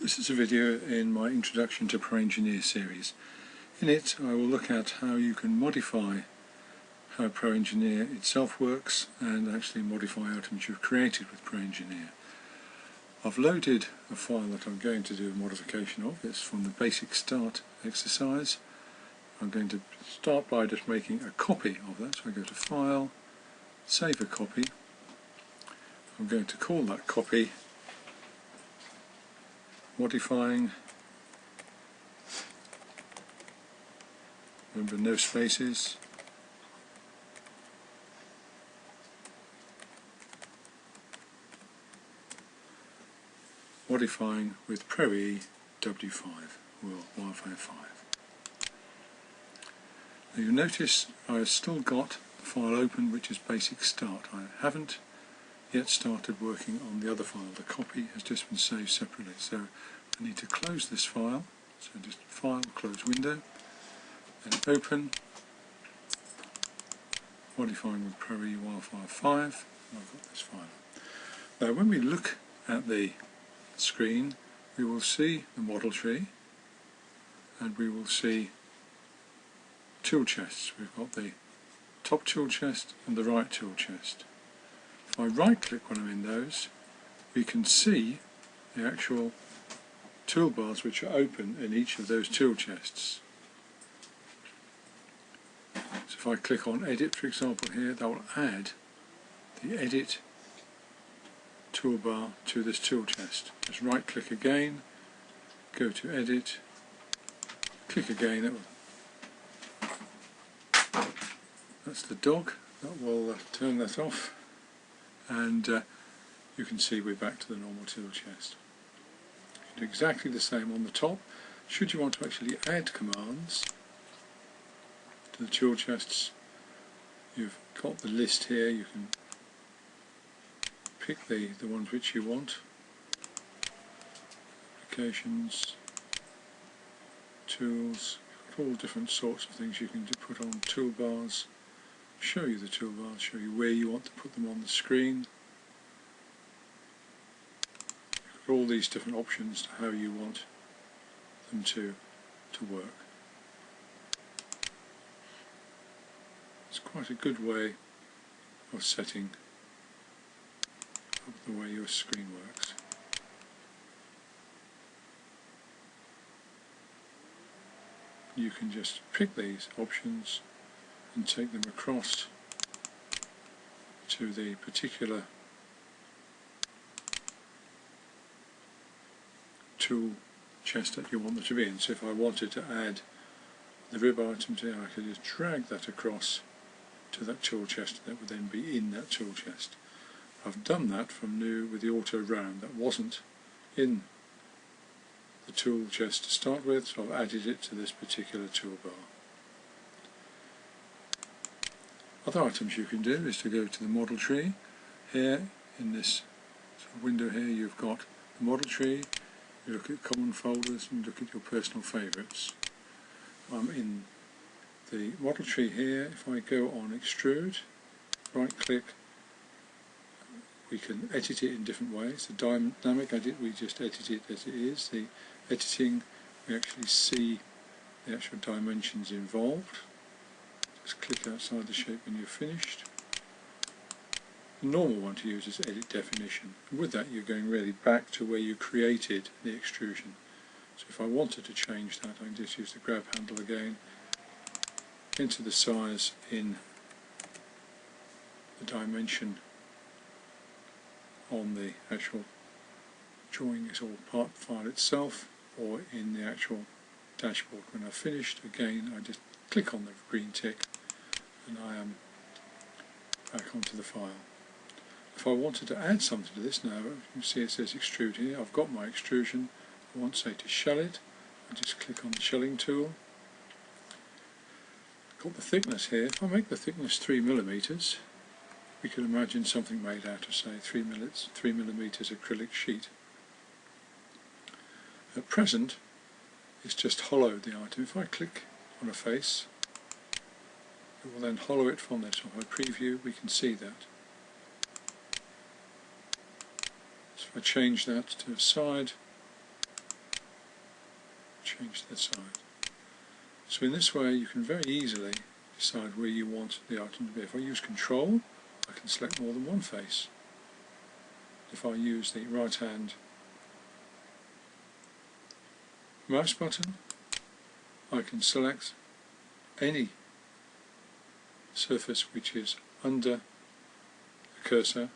This is a video in my Introduction to ProEngineer series. In it I will look at how you can modify how ProEngineer itself works and actually modify items you've created with ProEngineer. I've loaded a file that I'm going to do a modification of. It's from the basic start exercise. I'm going to start by just making a copy of that. So I go to File, Save a Copy. I'm going to call that copy Modifying. Remember, no spaces. Modifying with ProE W5 or W5. Now you notice I've still got the file open, which is basic start. I haven't yet started working on the other file. The copy has just been saved separately, so I need to close this file. So just File, Close Window, and Open. Modifying with ProE W5. I've got this file. Now when we look at the screen, we will see the model tree and we will see tool chests. We've got the top tool chest and the right tool chest. If I right click when I'm in those, we can see the actual toolbars which are open in each of those tool chests. So if I click on Edit, for example, here, that will add the Edit toolbar to this tool chest. Just right click again, go to Edit, click again. That's the dog. That will turn that off, and you can see we're back to the normal tool chest. You do exactly the same on the top. Should you want to actually add commands to the tool chests, you've got the list here. You can pick the ones which you want. Applications, tools, all different sorts of things you can put on toolbars. Show you the toolbars, show you where you want to put them on the screen. You've got all these different options to how you want them to work. It's quite a good way of setting up the way your screen works. You can just pick these options and take them across to the particular tool chest that you want them to be in. So if I wanted to add the rib items here, I could just drag that across to that tool chest that would then be in that tool chest. I've done that from new with the auto round. That wasn't in the tool chest to start with, so I've added it to this particular toolbar. Other items you can do is to go to the model tree. Here in this sort of window here, you've got the model tree. You look at common folders and look at your personal favourites. I'm in the model tree here. If I go on Extrude, right click, we can edit it in different ways. The dynamic edit, we just edit it as it is. The editing, we actually see the actual dimensions involved. Just click outside the shape when you're finished. The normal one to use is Edit Definition. And with that you're going really back to where you created the extrusion. So if I wanted to change that, I can just use the grab handle again, enter the size in the dimension on the actual drawing is all part file itself, or in the actual dashboard. When I've finished, again I just click on the green tick and I am back onto the file. If I wanted to add something to this now, you can see it says extrude here. I've got my extrusion. I want, say, to shell it. I just click on the shelling tool. I've got the thickness here. If I make the thickness 3 millimeters, we can imagine something made out of, say, 3 millimeters acrylic sheet. At present, it's just hollowed the item. If I click on a face, it will then hollow it from there. So if I preview, we can see that. So if I change that to a side, change the side. So in this way you can very easily decide where you want the item to be. If I use Control, I can select more than one face. If I use the right hand mouse button, I can select any surface which is under the cursor,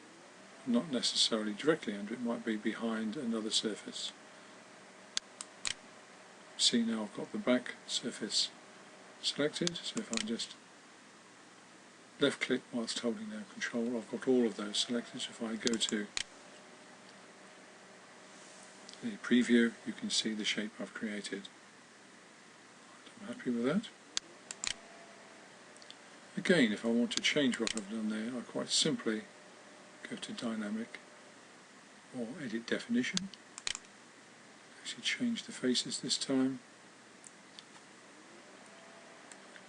not necessarily directly under it, might be behind another surface. See, now I've got the back surface selected, so if I just left click whilst holding down Control, I've got all of those selected. So if I go to the preview, you can see the shape I've created. I'm happy with that. Again, if I want to change what I've done there, I quite simply go to Dynamic or Edit Definition. Actually change the faces this time.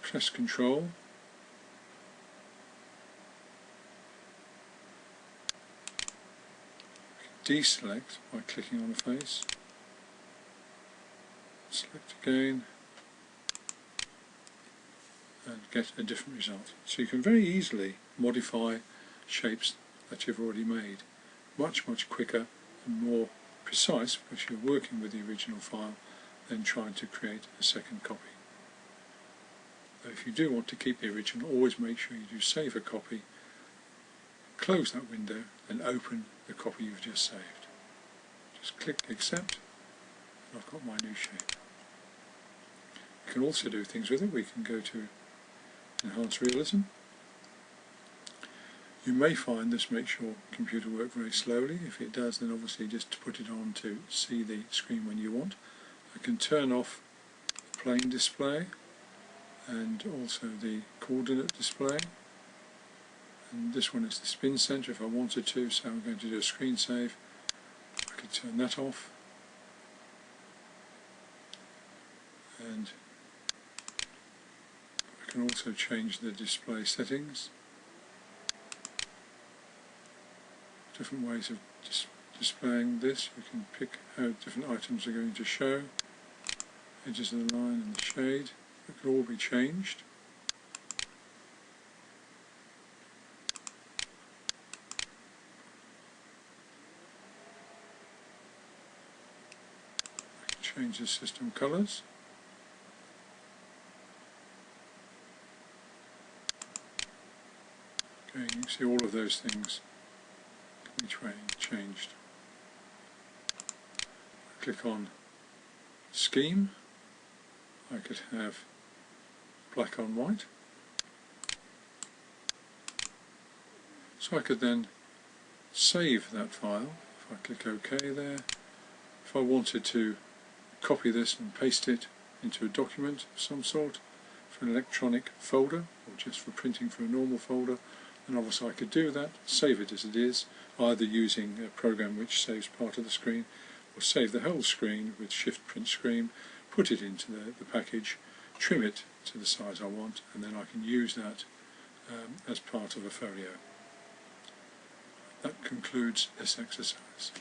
Press Control. Deselect by clicking on a face. Select again and get a different result. So you can very easily modify shapes that you've already made much quicker and more precise, because you're working with the original file than trying to create a second copy. Though if you do want to keep the original, always make sure you do save a copy, close that window and open the copy you've just saved. Just click Accept and I've got my new shape. You can also do things with it. We can go to Enhance Realism. You may find this makes your computer work very slowly. If it does, then obviously just put it on to see the screen when you want. I can turn off the plane display and also the coordinate display. And this one is the spin center if I wanted to, so I'm going to do a screen save. I could turn that off. And I can also change the display settings. Different ways of displaying this. You can pick how different items are going to show. Edges of the line and the shade. It can all be changed. I can change the system colours. Okay, you can see all of those things each way changed. Click on Scheme. I could have black on white. So I could then save that file. If I click OK there. If I wanted to copy this and paste it into a document of some sort for an electronic folder or just for printing for a normal folder, then obviously I could do that, save it as it is, either using a program which saves part of the screen or save the whole screen with Shift Print Screen, put it into the package, trim it to the size I want, and then I can use that as part of a folio. That concludes this exercise.